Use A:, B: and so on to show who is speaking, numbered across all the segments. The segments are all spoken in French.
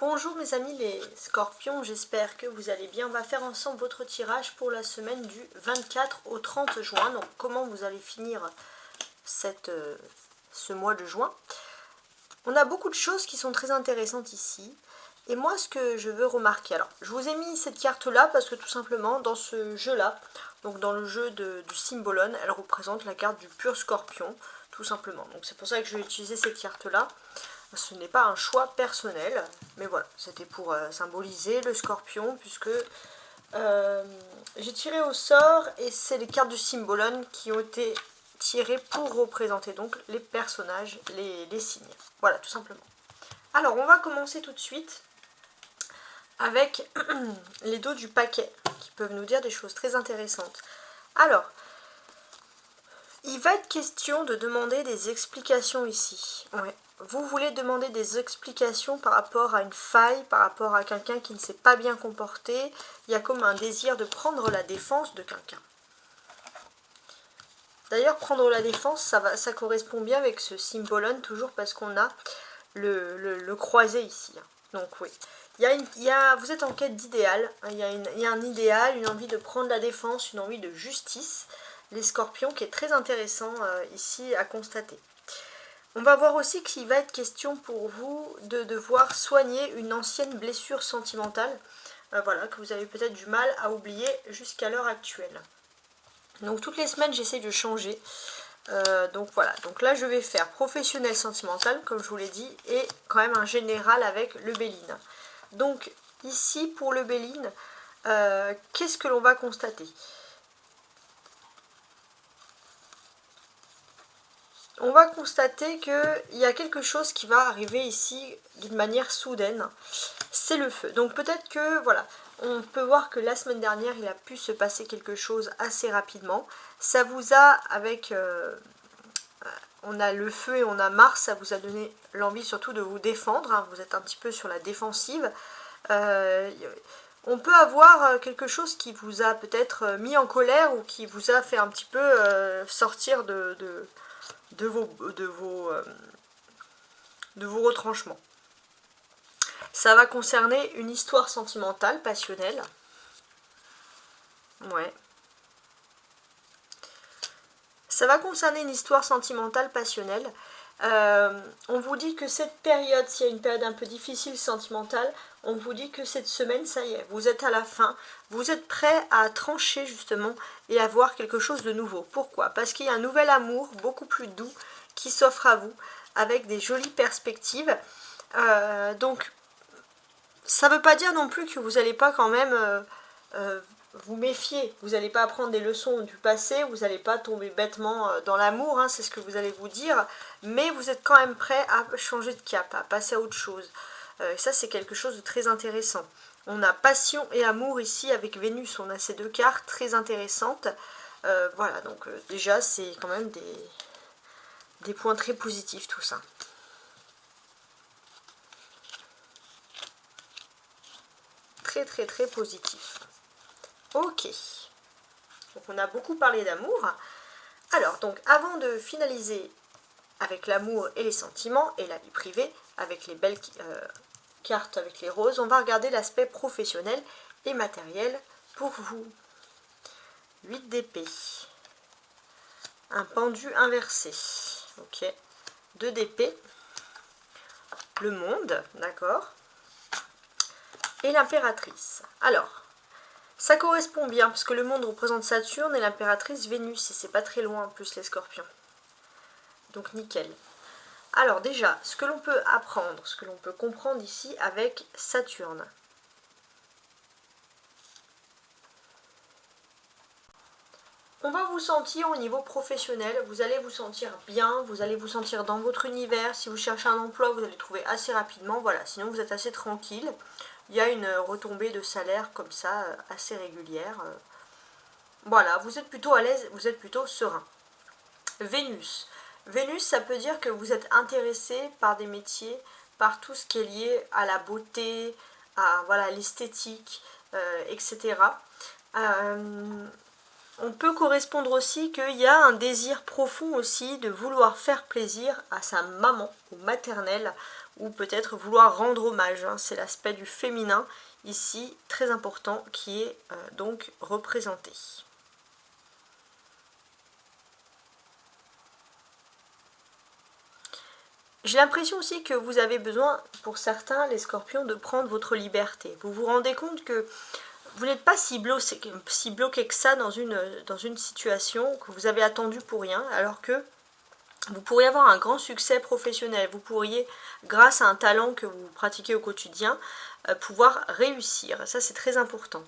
A: Bonjour mes amis les scorpions, j'espère que vous allez bien. On va faire ensemble votre tirage pour la semaine du 24 au 30 juin. Donc comment vous allez finir ce mois de juin. On a beaucoup de choses qui sont très intéressantes ici. Et moi ce que je veux remarquer, alors je vous ai mis cette carte là parce que tout simplement dans ce jeu là, donc dans le jeu du Symbolon, elle représente la carte du pur scorpion, tout simplement. Donc c'est pour ça que je vais utiliser cette carte là. Ce n'est pas un choix personnel, mais voilà, c'était pour symboliser le scorpion, puisque j'ai tiré au sort, et c'est les cartes du Symbolon qui ont été tirées pour représenter donc les personnages, les signes. Voilà, tout simplement. Alors, on va commencer tout de suite avec les dos du paquet, qui peuvent nous dire des choses très intéressantes. Alors, il va être question de demander des explications ici. Ouais. Vous voulez demander des explications par rapport à une faille, par rapport à quelqu'un qui ne s'est pas bien comporté. Il y a comme un désir de prendre la défense de quelqu'un. D'ailleurs, prendre la défense, ça correspond bien avec ce Symbolon, toujours parce qu'on a le croisé ici. Donc oui, vous êtes en quête d'idéal. Il y a un idéal, une envie de prendre la défense, une envie de justice. Les scorpions, qui est très intéressant ici à constater. On va voir aussi qu'il va être question pour vous de devoir soigner une ancienne blessure sentimentale, voilà, que vous avez peut-être du mal à oublier jusqu'à l'heure actuelle. Donc toutes les semaines j'essaie de changer. Donc voilà, donc là je vais faire professionnel sentimental comme je vous l'ai dit, et quand même un général avec le Béline. Donc ici pour le Béline, qu'est-ce que l'on va constater? On va constater qu'il y a quelque chose qui va arriver ici d'une manière soudaine, c'est le feu. Donc peut-être que, voilà, on peut voir que la semaine dernière, il a pu se passer quelque chose assez rapidement. Ça vous a, on a le feu et on a Mars, ça vous a donné l'envie surtout de vous défendre, hein. Vous êtes un petit peu sur la défensive. On peut avoir quelque chose qui vous a peut-être mis en colère ou qui vous a fait un petit peu sortir de vos retranchements. Ça va concerner une histoire sentimentale, passionnelle. Ouais. Ça va concerner une histoire sentimentale, passionnelle. On vous dit que cette période, s'il y a une période un peu difficile sentimentale, on vous dit que cette semaine, ça y est, vous êtes à la fin, vous êtes prêt à trancher justement et à voir quelque chose de nouveau. Pourquoi? Parce qu'il y a un nouvel amour, beaucoup plus doux, qui s'offre à vous, avec des jolies perspectives. Donc, ça ne veut pas dire non plus que vous n'allez pas quand même vous méfier. Vous n'allez pas apprendre des leçons du passé, vous n'allez pas tomber bêtement dans l'amour, hein, c'est ce que vous allez vous dire, mais vous êtes quand même prêt à changer de cap, à passer à autre chose. Ça, c'est quelque chose de très intéressant. On a passion et amour ici avec Vénus, on a ces deux cartes très intéressantes. Voilà, donc déjà, c'est quand même des points très positifs tout ça. Très très très positif. Ok. Donc on a beaucoup parlé d'amour. Alors, donc avant de finaliser avec l'amour et les sentiments et la vie privée, avec les belles cartes avec les roses, on va regarder l'aspect professionnel et matériel pour vous. 8 d'épée. Un pendu inversé. Ok. 2 d'épée. Le monde, d'accord. Et l'impératrice. Alors, ça correspond bien, parce que le monde représente Saturne et l'impératrice Vénus, et c'est pas très loin en plus les scorpions. Donc nickel. Alors déjà, ce que l'on peut apprendre, ce que l'on peut comprendre ici avec Saturne. On va vous sentir au niveau professionnel, vous allez vous sentir bien, vous allez vous sentir dans votre univers. Si vous cherchez un emploi, vous allez le trouver assez rapidement, voilà, sinon vous êtes assez tranquille. Il y a une retombée de salaire comme ça, assez régulière. Voilà, vous êtes plutôt à l'aise, vous êtes plutôt serein. Vénus. Vénus, ça peut dire que vous êtes intéressé par des métiers, par tout ce qui est lié à la beauté, à voilà, l'esthétique, etc. On peut correspondre aussi qu'il y a un désir profond aussi de vouloir faire plaisir à sa maman, au maternel, ou peut-être vouloir rendre hommage, hein. C'est l'aspect du féminin ici, très important, qui est donc représenté. J'ai l'impression aussi que vous avez besoin, pour certains, les scorpions, de prendre votre liberté. Vous vous rendez compte que vous n'êtes pas si bloqué que ça dans une situation, que vous avez attendu pour rien, alors que vous pourriez avoir un grand succès professionnel. Vous pourriez, grâce à un talent que vous pratiquez au quotidien, pouvoir réussir. Ça, c'est très important.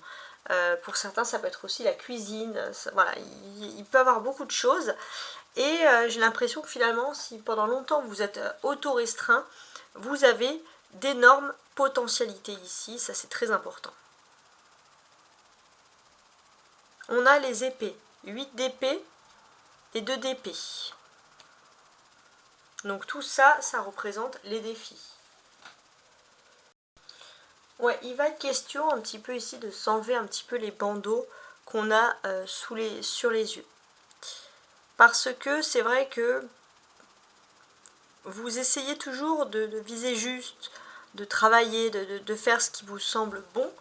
A: Pour certains, ça peut être aussi la cuisine. Voilà, il peut y avoir beaucoup de choses. Et j'ai l'impression que finalement, si pendant longtemps vous êtes auto-restreint, vous avez d'énormes potentialités ici. Ça, c'est très important. On a les épées. 8 d'épée et 2 d'épée. Donc tout ça, ça représente les défis. Ouais, il va être question un petit peu ici de s'enlever un petit peu les bandeaux qu'on a sur les yeux. Parce que c'est vrai que vous essayez toujours de viser juste, de travailler, de faire ce qui vous semble bon.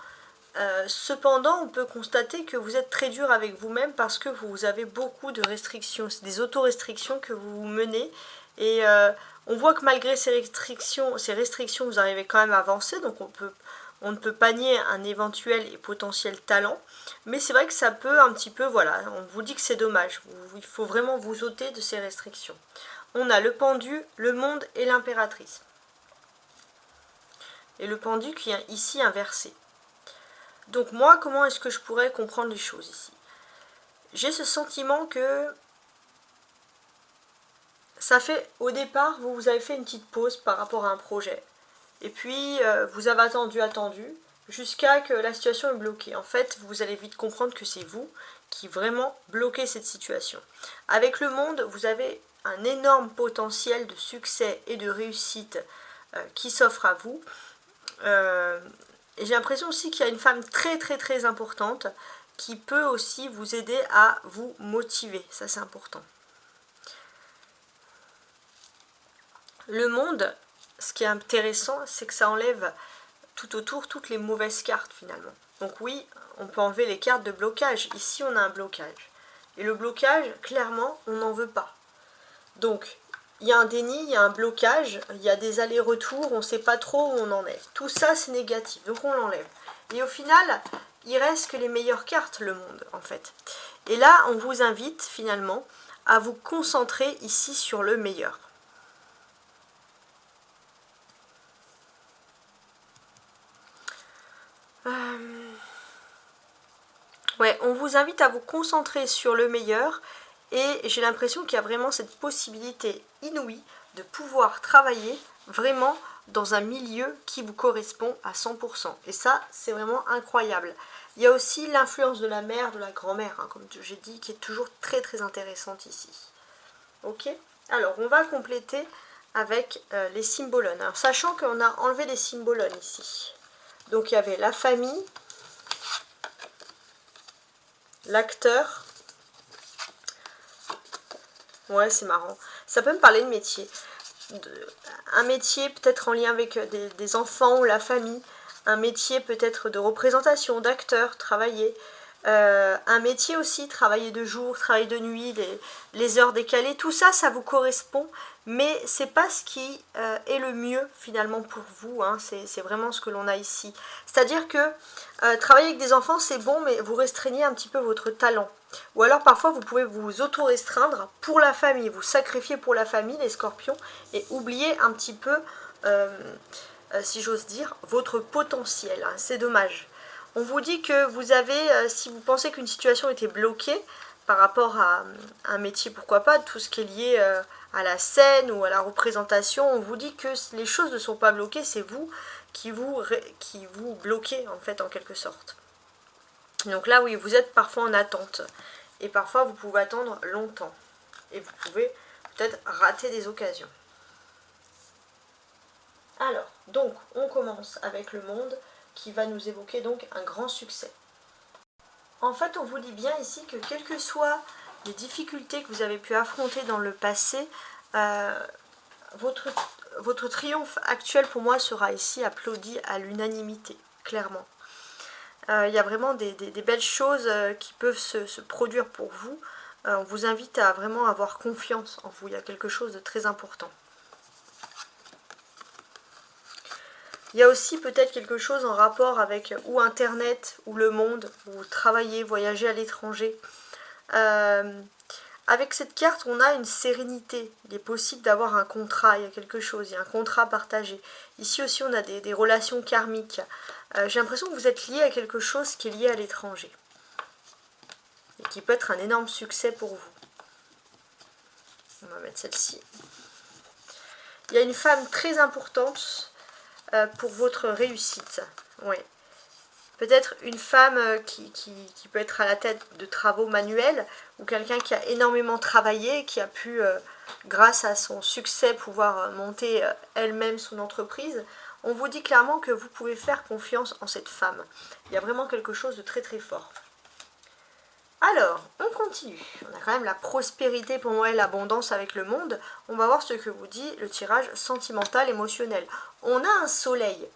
A: Cependant, on peut constater que vous êtes très dur avec vous-même parce que vous avez beaucoup de restrictions, c'est des auto-restrictions que vous menez. Et on voit que malgré ces restrictions, vous arrivez quand même à avancer, donc on ne peut pas nier un éventuel et potentiel talent, mais c'est vrai que ça peut un petit peu, voilà, on vous dit que c'est dommage, il faut vraiment vous ôter de ces restrictions. On a le pendu, le monde et l'impératrice. Et le pendu qui est ici inversé. Donc moi, comment est-ce que je pourrais comprendre les choses ici? J'ai ce sentiment que ça fait, au départ, vous avez fait une petite pause par rapport à un projet. Et puis, vous avez attendu, jusqu'à que la situation est bloquée. En fait, vous allez vite comprendre que c'est vous qui vraiment bloquez cette situation. Avec le monde, vous avez un énorme potentiel de succès et de réussite qui s'offre à vous. Et j'ai l'impression aussi qu'il y a une femme très très très importante qui peut aussi vous aider à vous motiver. Ça, c'est important. Le monde, ce qui est intéressant, c'est que ça enlève tout autour toutes les mauvaises cartes finalement. Donc oui, on peut enlever les cartes de blocage. Ici, on a un blocage. Et le blocage, clairement, on n'en veut pas. Donc, il y a un déni, il y a un blocage, il y a des allers-retours, on ne sait pas trop où on en est. Tout ça, c'est négatif, donc on l'enlève. Et au final, il reste que les meilleures cartes, le monde, en fait. Et là, on vous invite, finalement, à vous concentrer ici sur le meilleur. Ouais, on vous invite à vous concentrer sur le meilleur et j'ai l'impression qu'il y a vraiment cette possibilité inouïe de pouvoir travailler vraiment dans un milieu qui vous correspond à 100%. Et ça, c'est vraiment incroyable. Il y a aussi l'influence de la mère, de la grand-mère, hein, comme j'ai dit, qui est toujours très très intéressante ici. Ok? Alors, on va compléter avec les symbolones. Alors, sachant qu'on a enlevé les symbolones ici. Donc, il y avait la famille, l'acteur. Ouais, c'est marrant. Ça peut me parler de métier. Un métier peut-être en lien avec des enfants ou la famille. Un métier peut-être de représentation, d'acteur, travailler. Un métier aussi, travailler de jour, travailler de nuit, les heures décalées. Tout ça, ça vous correspond. Mais c'est pas ce qui est le mieux finalement pour vous. Hein. C'est vraiment ce que l'on a ici. C'est-à-dire que travailler avec des enfants, c'est bon, mais vous restreignez un petit peu votre talent. Ou alors parfois vous pouvez vous auto-restreindre pour la famille, vous sacrifier pour la famille, les scorpions, et oublier un petit peu, si j'ose dire, votre potentiel. Hein. C'est dommage. On vous dit que vous avez, si vous pensez qu'une situation était bloquée par rapport à un métier, pourquoi pas, tout ce qui est lié à la scène ou à la représentation, on vous dit que les choses ne sont pas bloquées, c'est vous qui vous bloquez en fait en quelque sorte. Donc là, oui, vous êtes parfois en attente. Et parfois, vous pouvez attendre longtemps. Et vous pouvez peut-être rater des occasions. Alors, donc, on commence avec le monde qui va nous évoquer donc un grand succès. En fait, on vous dit bien ici que quelles que soient les difficultés que vous avez pu affronter dans le passé, votre triomphe actuel pour moi sera ici applaudi à l'unanimité, clairement. Il y a vraiment des belles choses qui peuvent se produire pour vous. On vous invite à vraiment avoir confiance en vous. Il y a quelque chose de très important. Il y a aussi peut-être quelque chose en rapport avec ou Internet, ou le monde, ou travailler, voyager à l'étranger. Avec cette carte, on a une sérénité. Il est possible d'avoir un contrat, il y a quelque chose, il y a un contrat partagé. Ici aussi, on a des relations karmiques. J'ai l'impression que vous êtes lié à quelque chose qui est lié à l'étranger. Et qui peut être un énorme succès pour vous. On va mettre celle-ci. Il y a une femme très importante pour votre réussite. Oui. Peut-être une femme qui peut être à la tête de travaux manuels, ou quelqu'un qui a énormément travaillé, qui a pu, grâce à son succès, pouvoir monter elle-même son entreprise. On vous dit clairement que vous pouvez faire confiance en cette femme. Il y a vraiment quelque chose de très très fort. Alors, on continue. On a quand même la prospérité pour moi et l'abondance avec le monde. On va voir ce que vous dit le tirage sentimental émotionnel. On a un soleil.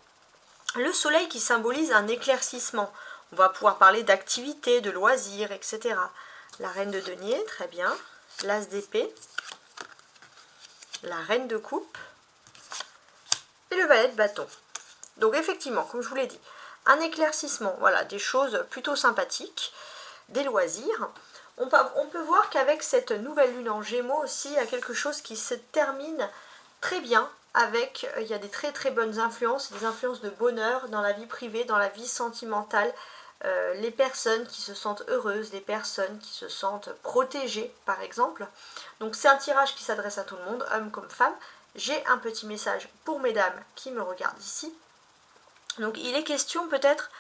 A: Le soleil qui symbolise un éclaircissement. On va pouvoir parler d'activités, de loisirs, etc. La reine de denier, très bien. L'as d'épée. La reine de coupe. Et le valet de bâton. Donc effectivement, comme je vous l'ai dit, un éclaircissement, voilà, des choses plutôt sympathiques, des loisirs. On peut voir qu'avec cette nouvelle lune en Gémeaux aussi, il y a quelque chose qui se termine très bien. Il y a des très très bonnes influences, des influences de bonheur dans la vie privée, dans la vie sentimentale, les personnes qui se sentent heureuses, les personnes qui se sentent protégées par exemple. Donc c'est un tirage qui s'adresse à tout le monde, hommes comme femmes. J'ai un petit message pour mesdames qui me regardent ici. Donc il est question peut-être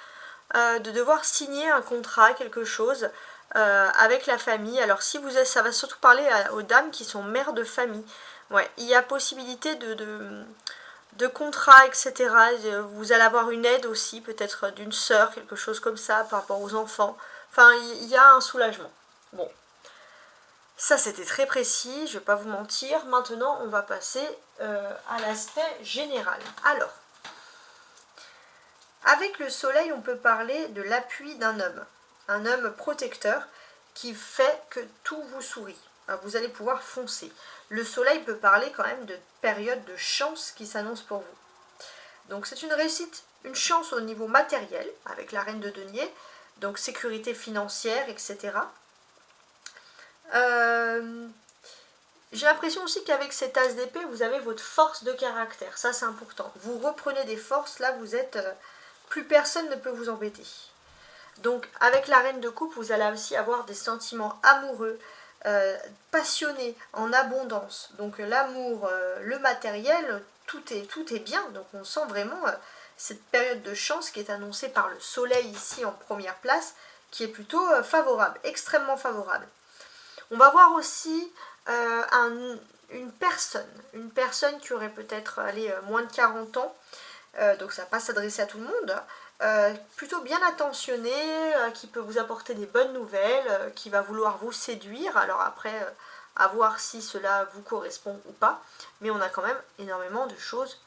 A: de devoir signer un contrat, quelque chose avec la famille. Alors si vous êtes, ça va surtout parler aux dames qui sont mères de famille. Ouais, il y a possibilité de contrats, etc. Vous allez avoir une aide aussi, peut-être d'une sœur, quelque chose comme ça, par rapport aux enfants. Enfin, il y a un soulagement. Bon, ça c'était très précis, je ne vais pas vous mentir. Maintenant, on va passer à l'aspect général. Alors, avec le soleil, on peut parler de l'appui d'un homme. Un homme protecteur qui fait que tout vous sourit. Vous allez pouvoir foncer. Le soleil peut parler quand même de période de chance qui s'annonce pour vous. Donc c'est une réussite, une chance au niveau matériel, avec la reine de denier, donc sécurité financière, etc. J'ai l'impression aussi qu'avec cet as d'épée, vous avez votre force de caractère. Ça, c'est important. Vous reprenez des forces, là, vous êtes... plus personne ne peut vous embêter. Donc, avec la reine de coupe, vous allez aussi avoir des sentiments amoureux, passionnés, en abondance. Donc, l'amour, le matériel, tout est bien. Donc, on sent vraiment cette période de chance qui est annoncée par le soleil ici en première place, qui est plutôt favorable, extrêmement favorable. On va voir aussi une personne qui aurait peut-être moins de 40 ans, donc ça ne va pas s'adresser à tout le monde, plutôt bien attentionné, qui peut vous apporter des bonnes nouvelles, qui va vouloir vous séduire. Alors après, à voir si cela vous correspond ou pas, mais on a quand même énormément de choses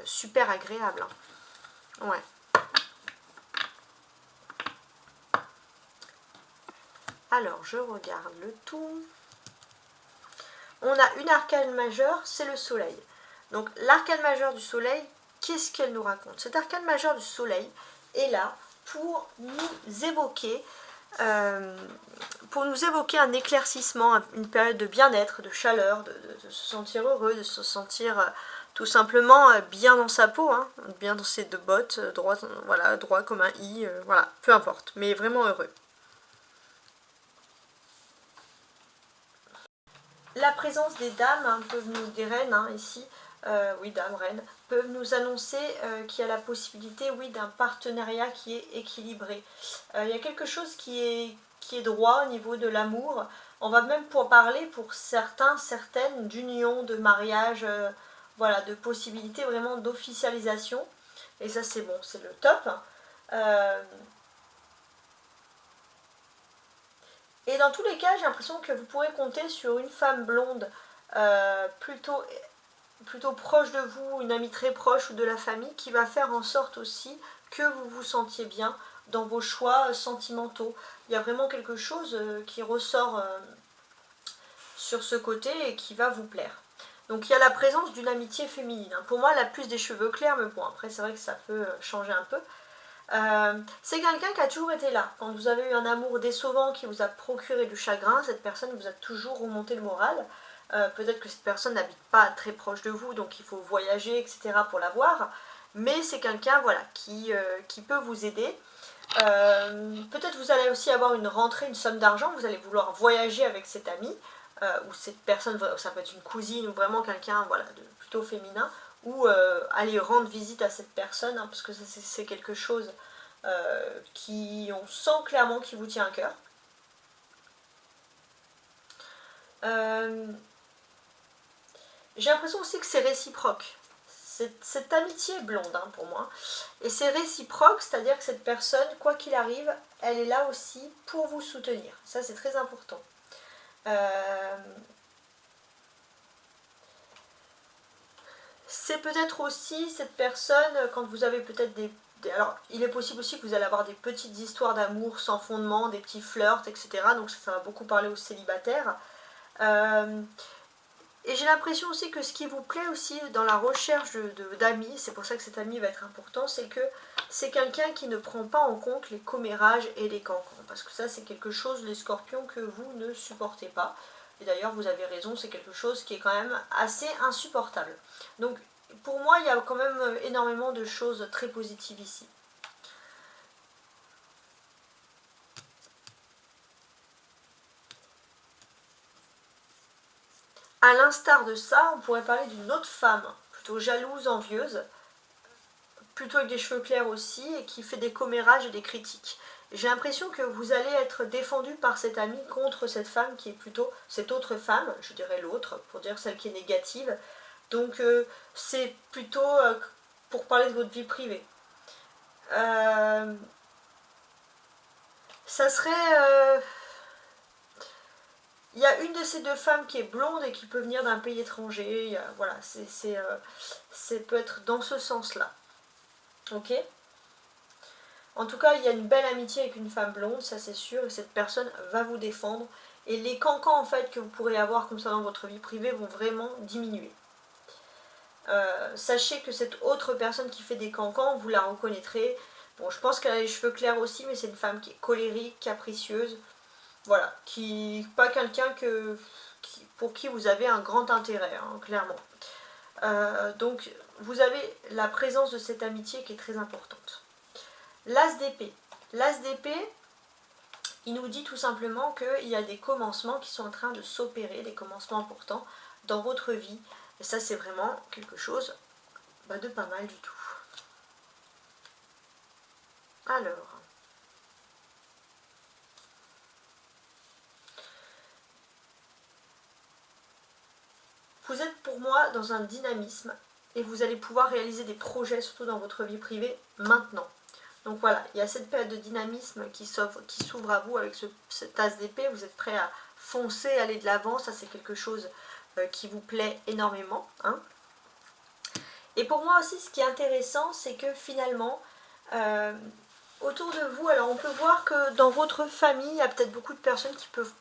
A: super agréables. Hein. Ouais. Alors, je regarde le tout. On a une arcane majeure, c'est le soleil. Donc l'arcane majeure du soleil, qu'est-ce qu'elle nous raconte? Cette arcane majeure du soleil est là pour nous évoquer un éclaircissement, une période de bien-être, de chaleur, de se sentir heureux, de se sentir tout simplement bien dans sa peau, hein, bien dans ses deux bottes, droit, voilà, droit comme un i, voilà, peu importe, mais vraiment heureux. La présence des dames, hein, des reines hein, ici, oui, dames, reines, peuvent nous annoncer qu'il y a la possibilité, oui, d'un partenariat qui est équilibré. Il y a quelque chose qui est droit au niveau de l'amour. On va même pouvoir parler pour certains, certaines, d'union, de mariage, voilà, de possibilités vraiment d'officialisation. Et ça, c'est bon, c'est le top. Et dans tous les cas, j'ai l'impression que vous pourrez compter sur une femme blonde plutôt plutôt proche de vous, une amie très proche ou de la famille, qui va faire en sorte aussi que vous vous sentiez bien dans vos choix sentimentaux. Il y a vraiment quelque chose qui ressort sur ce côté et qui va vous plaire. Donc il y a la présence d'une amitié féminine. Pour moi, elle a plus des cheveux clairs, mais bon, après c'est vrai que ça peut changer un peu. C'est quelqu'un qui a toujours été là. Quand vous avez eu un amour décevant qui vous a procuré du chagrin, cette personne vous a toujours remonté le moral. Peut-être que cette personne n'habite pas très proche de vous, donc il faut voyager, etc. pour la voir. Mais c'est quelqu'un voilà, qui peut vous aider. Peut-être vous allez aussi avoir une rentrée, une somme d'argent, vous allez vouloir voyager avec cet ami, ou cette personne, ça peut être une cousine ou vraiment quelqu'un voilà, de plutôt féminin, ou aller rendre visite à cette personne, hein, parce que c'est quelque chose qui, on sent clairement qui vous tient à cœur. J'ai l'impression aussi que c'est réciproque. Cette amitié est blonde hein, pour moi. Et c'est réciproque, c'est-à-dire que cette personne, quoi qu'il arrive, elle est là aussi pour vous soutenir. Ça, c'est très important. C'est peut-être aussi cette personne, quand vous avez peut-être alors, il est possible aussi que vous allez avoir des petites histoires d'amour sans fondement, des petits flirts, etc. Donc ça va beaucoup parler aux célibataires. Et j'ai l'impression aussi que ce qui vous plaît aussi dans la recherche d'amis, c'est pour ça que cet ami va être important, c'est que c'est quelqu'un qui ne prend pas en compte les commérages et les cancans. Parce que ça, c'est quelque chose, les scorpions, que vous ne supportez pas. Et d'ailleurs, vous avez raison, c'est quelque chose qui est quand même assez insupportable. Donc, pour moi, il y a quand même énormément de choses très positives ici. À l'instar de ça, on pourrait parler d'une autre femme, plutôt jalouse, envieuse, plutôt avec des cheveux clairs aussi, et qui fait des commérages et des critiques. J'ai l'impression que vous allez être défendu par cet ami contre cette femme qui est plutôt cette autre femme, je dirais l'autre, pour dire celle qui est négative. Donc c'est plutôt pour parler de votre vie privée. Ça serait... il y a une de ces deux femmes qui est blonde et qui peut venir d'un pays étranger. Voilà, c'est peut être dans ce sens-là. Ok ? En tout cas, il y a une belle amitié avec une femme blonde, ça c'est sûr, et cette personne va vous défendre. Et les cancans en fait que vous pourrez avoir comme ça dans votre vie privée vont vraiment diminuer. Sachez que cette autre personne qui fait des cancans, vous la reconnaîtrez. Bon, je pense qu'elle a les cheveux clairs aussi, mais c'est une femme qui est colérique, capricieuse. Voilà, pas quelqu'un pour qui vous avez un grand intérêt, hein, clairement. Donc, vous avez la présence de cette amitié qui est très importante. L'as d'épée. L'as d'épée, il nous dit tout simplement qu'il y a des commencements qui sont en train de s'opérer, des commencements importants dans votre vie. Et ça, c'est vraiment quelque chose de pas mal du tout. Alors, vous êtes pour moi dans un dynamisme et vous allez pouvoir réaliser des projets, surtout dans votre vie privée, maintenant. Donc voilà, il y a cette période de dynamisme qui s'ouvre à vous avec cette as d'épée. Vous êtes prêt à foncer, aller de l'avant. Ça, c'est quelque chose qui vous plaît énormément. Hein. Et pour moi aussi, ce qui est intéressant, c'est que finalement, autour de vous, alors on peut voir que dans votre famille, il y a peut-être beaucoup de personnes qui peuvent...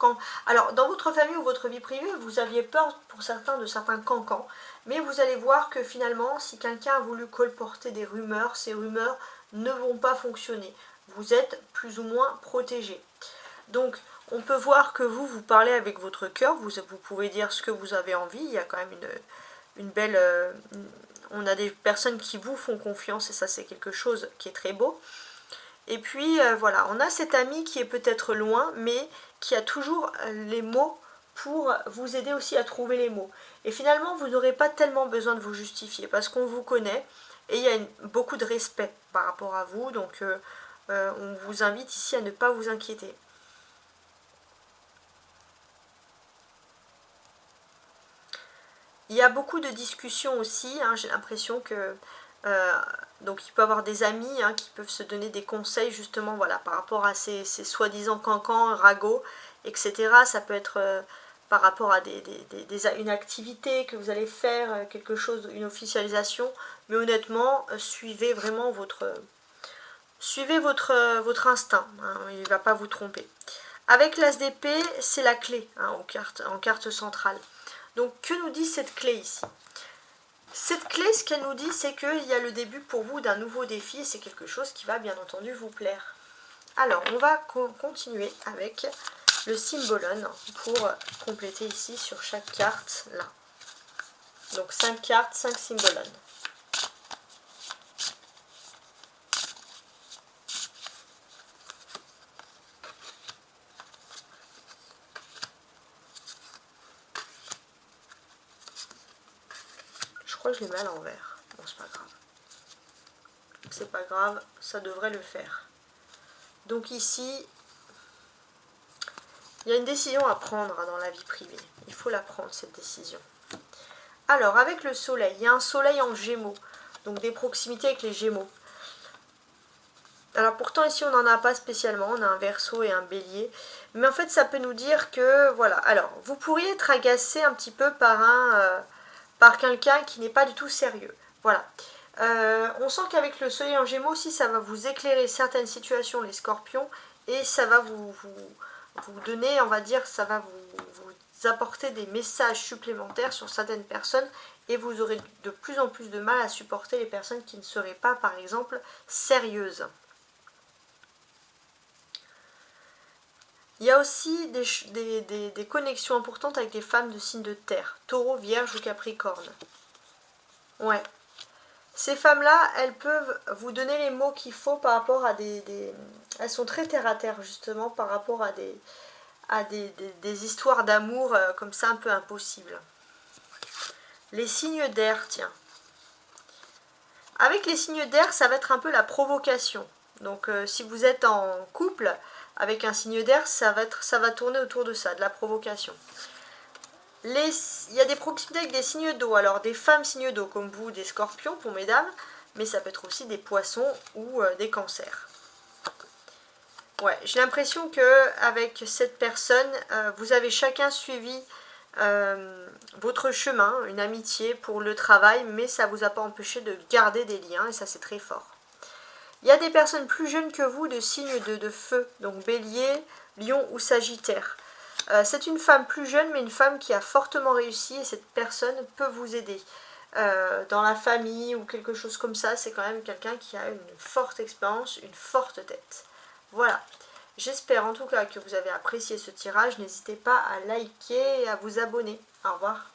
A: Alors, dans votre famille ou votre vie privée, vous aviez peur pour certains de certains cancans. Mais vous allez voir que finalement, si quelqu'un a voulu colporter des rumeurs, ces rumeurs ne vont pas fonctionner. Vous êtes plus ou moins protégé. Donc, on peut voir que vous parlez avec votre cœur, vous pouvez dire ce que vous avez envie, il y a quand même une belle... on a des personnes qui vous font confiance et ça c'est quelque chose qui est très beau. Et puis voilà, on a cet ami qui est peut-être loin, mais qui a toujours les mots pour vous aider aussi à trouver les mots. Et finalement, vous n'aurez pas tellement besoin de vous justifier parce qu'on vous connaît et il y a beaucoup de respect par rapport à vous. Donc on vous invite ici à ne pas vous inquiéter. Il y a beaucoup de discussions aussi, hein, j'ai l'impression que... donc il peut y avoir des amis hein, qui peuvent se donner des conseils justement voilà, par rapport à ces soi-disant cancans, ragots, etc. Ça peut être par rapport à une activité que vous allez faire, quelque chose, une officialisation. Mais honnêtement, suivez vraiment votre instinct, hein, il ne va pas vous tromper. Avec l'as d'épée, c'est la clé hein, en carte centrale. Donc que nous dit cette clé ici? Cette clé, ce qu'elle nous dit, c'est qu'il y a le début pour vous d'un nouveau défi et c'est quelque chose qui va bien entendu vous plaire. Alors, on va continuer avec le symbolone pour compléter ici sur chaque carte là. Donc 5 cartes, 5 symbolones. Je crois que je l'ai mis à l'envers. Bon, c'est pas grave. C'est pas grave, ça devrait le faire. Donc ici, il y a une décision à prendre dans la vie privée. Il faut la prendre, cette décision. Alors, avec le soleil, il y a un soleil en gémeaux. Donc des proximités avec les gémeaux. Alors pourtant ici on n'en a pas spécialement, on a un Verseau et un Bélier, mais en fait ça peut nous dire que, voilà, alors vous pourriez être agacé un petit peu par quelqu'un qui n'est pas du tout sérieux, voilà. On sent qu'avec le soleil en gémeaux aussi ça va vous éclairer certaines situations les scorpions, et ça va vous donner, on va dire, ça va vous apporter des messages supplémentaires sur certaines personnes, et vous aurez de plus en plus de mal à supporter les personnes qui ne seraient pas, par exemple, sérieuses. Il y a aussi des connexions importantes avec des femmes de signes de terre, Taureau, Vierge ou Capricorne. Ouais. Ces femmes-là, elles peuvent vous donner les mots qu'il faut par rapport à Elles sont très terre à terre, justement, par rapport à des histoires d'amour comme ça, un peu impossibles. Les signes d'air, tiens. Avec les signes d'air, ça va être un peu la provocation. Donc, si vous êtes en couple avec un signe d'air, ça va tourner autour de ça, de la provocation. Il y a des proximités avec des signes d'eau, alors des femmes signes d'eau comme vous, des scorpions pour mesdames, mais ça peut être aussi des poissons ou des cancers. Ouais, j'ai l'impression que avec cette personne, vous avez chacun suivi votre chemin, une amitié pour le travail, mais ça ne vous a pas empêché de garder des liens, et ça c'est très fort. Il y a des personnes plus jeunes que vous de signes de feu, donc Bélier, Lion ou Sagittaire. C'est une femme plus jeune, mais une femme qui a fortement réussi, et cette personne peut vous aider. Dans la famille ou quelque chose comme ça, c'est quand même quelqu'un qui a une forte expérience, une forte tête. Voilà. J'espère en tout cas que vous avez apprécié ce tirage. N'hésitez pas à liker et à vous abonner. Au revoir.